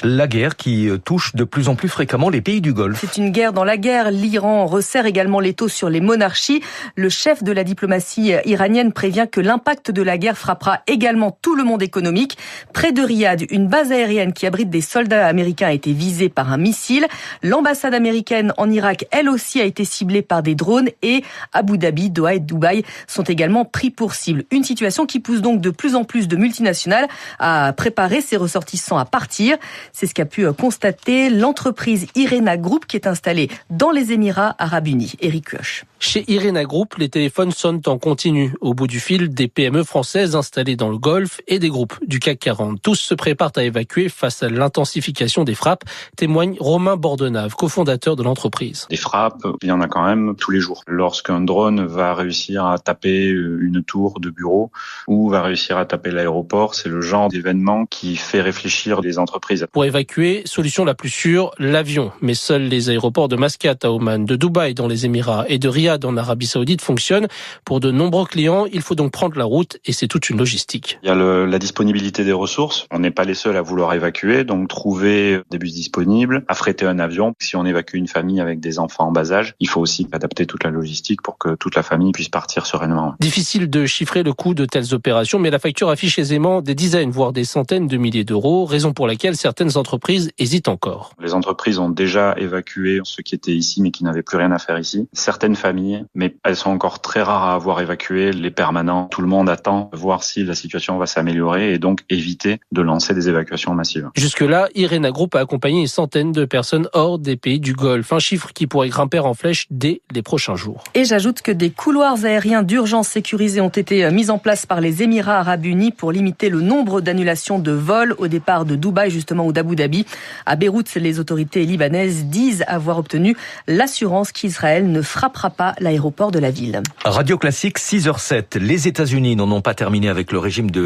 Paris. La guerre qui touche de plus en plus fréquemment les pays du Golfe. C'est une guerre dans la guerre. L'Iran resserre également les taux sur les monarchies. Le chef de la diplomatie iranienne prévient que l'impact de la guerre frappera également tout le monde économique. Près de Riyad, une base aérienne qui abrite des soldats américains a été visée par un missile. L'ambassade américaine en Irak, elle aussi, a été ciblée par des drones et Abu Dhabi, Doha et Dubaï sont également pris pour cible. Une situation qui pousse donc de plus en plus de multinationales à préparer ses ressortissants à partir. C'est ce qu'a pu constater l'entreprise Irena Group qui est installée dans les Émirats Arabes Unis. Éric Kioch. Chez Irena Group, les téléphones sonnent en continu. Au bout du fil, des PME françaises installées dans le Golfe et des groupes du CAC 40. Tous se préparent à évacuer face à l'intensification des frappes, témoigne Romain Bordenave, cofondateur de l'entreprise. Des frappes, il y en a quand même tous les jours. Lorsqu'un drone va réussir à taper une tour de bureau ou va réussir à taper l'aéroport, c'est le genre d'événement qui fait réfléchir les entreprises. Pour évacuer, solution la plus sûre, l'avion. Mais seuls les aéroports de Mascate à Oman, de Dubaï dans les Émirats et de Riyad en Arabie Saoudite fonctionnent. Pour de nombreux clients, il faut donc prendre la route et c'est toute une logistique. Il y a la disponibilité des ressources. On n'est pas les seuls à vouloir évacuer, donc trouver des bus disponibles, affréter un avion. Si on évacue une famille avec des enfants en bas âge, il faut aussi adapter toute la logistique pour que toute la famille puisse partir sereinement. Difficile de chiffrer le coût de telles opérations, mais la facture affiche aisément des dizaines, voire des centaines de milliers d'euros, raison pour laquelle certaines entreprises hésitent encore. Les entreprises ont déjà évacué ceux qui étaient ici mais qui n'avaient plus rien à faire ici. Certaines familles, mais elles sont encore très rares à avoir évacué les permanents. Tout le monde attend de voir si la situation va s'améliorer et donc éviter de lancer des évacuations massives. Jusque-là, Irena Group a accompagné une centaine de personnes hors des pays du Golfe. Un chiffre qui pourrait grimper en flèche dès les prochains jours. Et j'ajoute que des couloirs aériens d'urgence sécurisés ont été mis en place par les Émirats Arabes Unis pour limiter le nombre d'annulations de vols au départ de Dubaï justement ou d'Abu Dhabi. À Beyrouth, les autorités libanaises disent avoir obtenu l'assurance qu'Israël ne frappera pas l'aéroport de la ville. Radio Classique 6h07. Les États-Unis n'en ont pas terminé avec le régime de